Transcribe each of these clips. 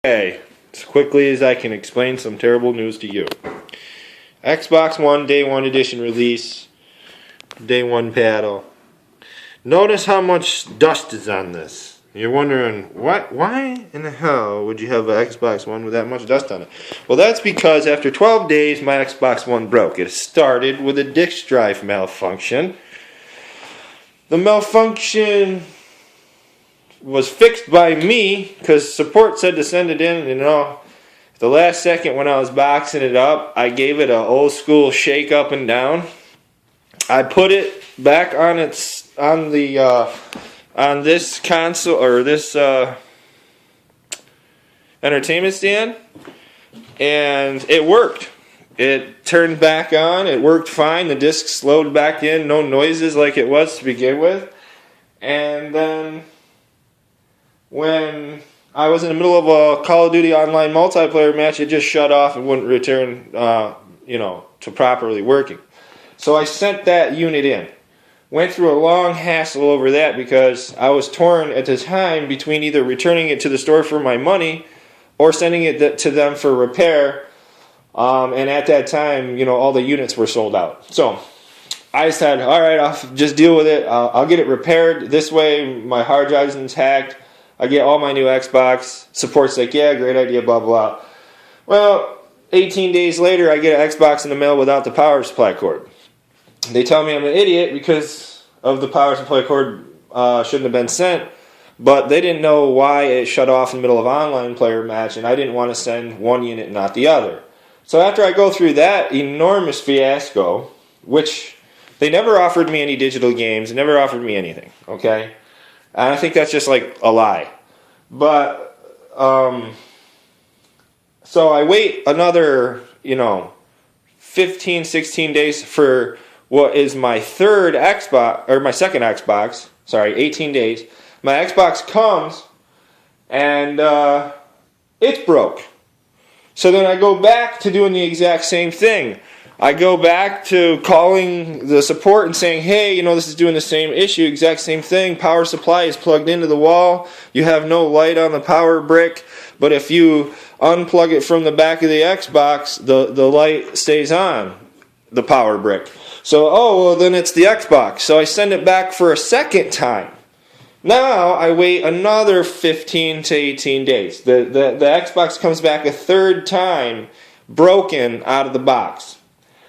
Okay, as quickly as I can explain some terrible news to you. Xbox One Day 1 Edition release, Day 1 paddle. Notice how much dust is on this. You're wondering, why in the hell would you have an Xbox One with that much dust on it? Well, that's because after 12 days, my Xbox One broke. It started with a disk drive malfunction. The malfunction was fixed by me because support said to send it in, and the last second when I was boxing it up, I gave it an old school shake up and down. I put it back on this console or this entertainment stand, and it worked. It turned back on. It worked fine. The disc slowed back in. No noises like it was to begin with. And then when I was in the middle of a Call of Duty online multiplayer match, it just shut off and wouldn't return, to properly working. So I sent that unit in. Went through a long hassle over that because I was torn at the time between either returning it to the store for my money or sending it to them for repair. And at that time, all the units were sold out. So I said, all right, I'll just deal with it. I'll get it repaired. This way, my hard drive isn't hacked. I get all my new Xbox. Support's like, yeah, great idea, blah, blah. Well, 18 days later, I get an Xbox in the mail without the power supply cord. They tell me I'm an idiot because of the power supply cord shouldn't have been sent. But they didn't know why it shut off in the middle of an online player match, and I didn't want to send one unit and not the other. So after I go through that enormous fiasco, which they never offered me any digital games, they never offered me anything, okay? And I think that's just like a lie. But, so I wait another, 15, 16 days for what is my second Xbox, 18 days. My Xbox comes, and it's broke. So then I go back to doing the exact same thing. I go back to calling the support and saying, hey, this is doing the same issue, exact same thing. Power supply is plugged into the wall. You have no light on the power brick. But if you unplug it from the back of the Xbox, the light stays on the power brick. So, then it's the Xbox. So I send it back for a second time. Now I wait another 15 to 18 days. The Xbox comes back a third time, broken out of the box.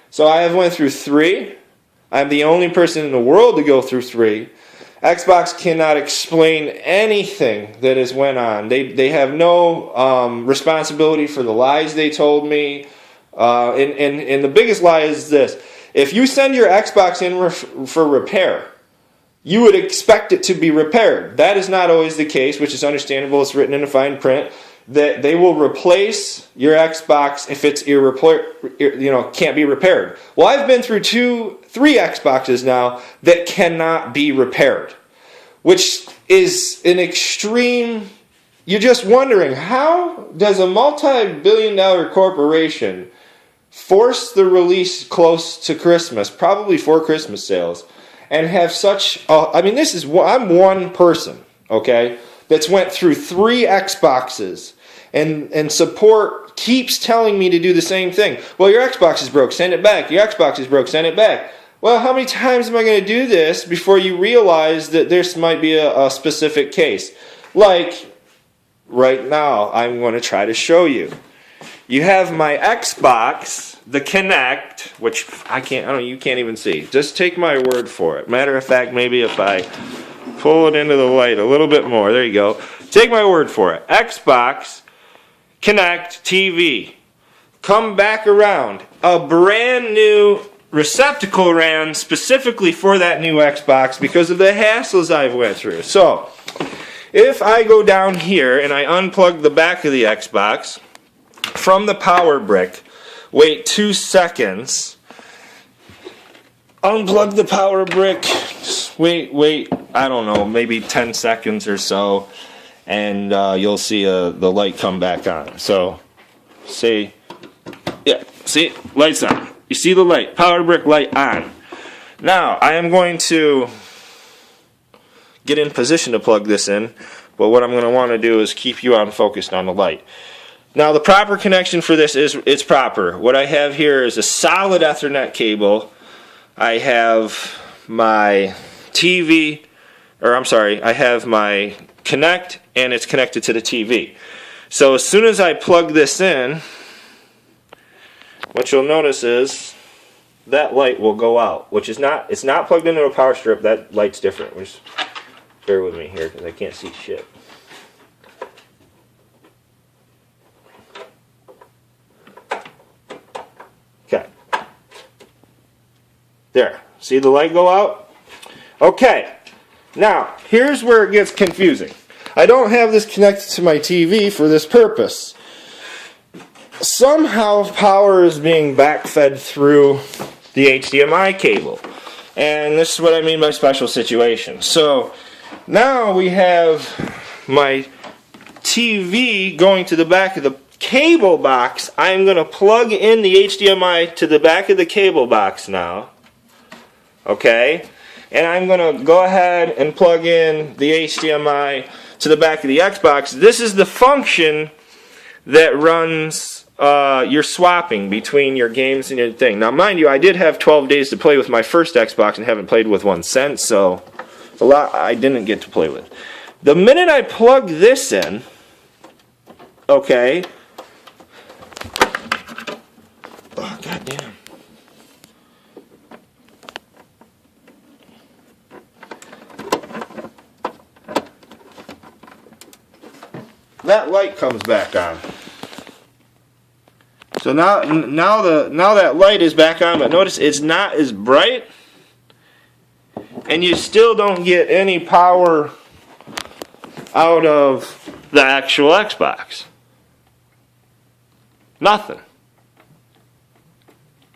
So I have went through 3. I'm the only person in the world to go through 3. Xbox cannot explain anything that has went on. They have no responsibility for the lies they told me. And the biggest lie is this. If you send your Xbox in for repair, you would expect it to be repaired. That is not always the case, which is understandable. It's written in a fine print that they will replace your Xbox if it's can't be repaired. Well, I've been through 3 Xboxes now that cannot be repaired, which is an extreme. You're just wondering, how does a multi-billion-dollar corporation force the release close to Christmas, probably for Christmas sales, and have such I'm one person, okay, that's went through 3 Xboxes, and support keeps telling me to do the same thing. Well, your Xbox is broke, send it back. Your Xbox is broke, send it back. Well, how many times am I going to do this before you realize that this might be a specific case? Like, right now, I'm going to try to show you. You have my Xbox, the Kinect, which you can't even see. Just take my word for it. Matter of fact, maybe if I pull it into the light a little bit more, there you go. Take my word for it. Xbox, Kinect, TV. Come back around. A brand new receptacle ran specifically for that new Xbox because of the hassles I've went through. So, if I go down here and I unplug the back of the Xbox from the power brick, wait 2 seconds, unplug the power brick, wait, I don't know, maybe 10 seconds or so, and you'll see the light come back on. So, see, light's on. You see the light, power brick light on. Now, I am going to get in position to plug this in, But what I'm going to want to do is keep you on focused on the light. Now the proper connection for this is, it's proper. What I have here is a solid Ethernet cable. I have my TV, or I'm sorry, I have my Kinect, and it's connected to the TV. So as soon as I plug this in, what you'll notice is that light will go out, which is not, it's not plugged into a power strip. That light's different. Just bear with me here because I can't see shit. Okay. There. See the light go out? Okay. Now, here's where it gets confusing. I don't have this connected to my TV for this purpose. Somehow power is being backfed through the HDMI cable. And this is what I mean by special situation. So now we have my TV going to the back of the cable box. I'm going to plug in the HDMI to the back of the cable box now. Okay? And I'm going to go ahead and plug in the HDMI to the back of the Xbox. This is the function that runs your swapping between your games and your thing. Now, mind you, I did have 12 days to play with my first Xbox and haven't played with one since, so a lot I didn't get to play with. The minute I plug this in, okay. Oh, goddamn. That light comes back on. So now that light is back on, but notice it's not as bright, and you still don't get any power out of the actual Xbox. Nothing.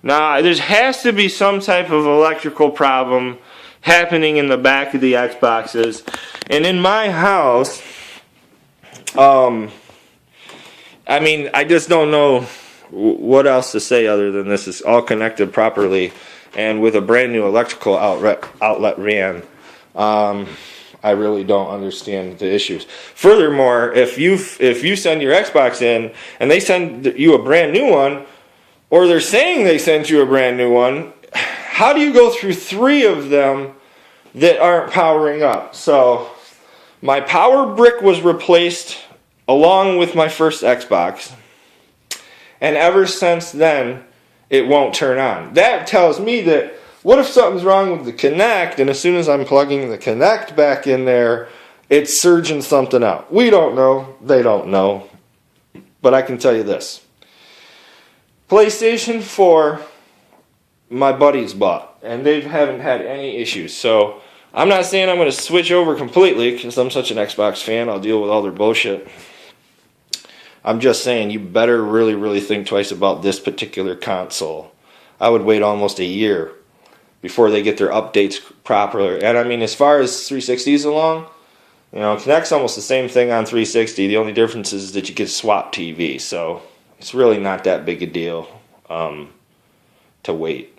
Now there has to be some type of electrical problem happening in the back of the Xboxes, and in my house, I mean, I just don't know what else to say other than this is all connected properly and with a brand new electrical outlet ran. I really don't understand the issues. Furthermore, if you send your Xbox in and they send you a brand new one, or they're saying they sent you a brand new one, how do you go through 3 of them that aren't powering up? So my power brick was replaced along with my first Xbox, and ever since then it won't turn on. That tells me that, what if something's wrong with the Kinect, and as soon as I'm plugging the Kinect back in there, it's surging something out? We don't know, they don't know, but I can tell you this. PlayStation 4, my buddies bought, and they haven't had any issues. So I'm not saying I'm going to switch over completely because I'm such an Xbox fan. I'll deal with all their bullshit. I'm just saying you better really, really think twice about this particular console. I would wait almost a year before they get their updates properly. And I mean, as far as 360 is along, you know, Kinect's almost the same thing on 360. The only difference is that you get swap TV. So it's really not that big a deal to wait.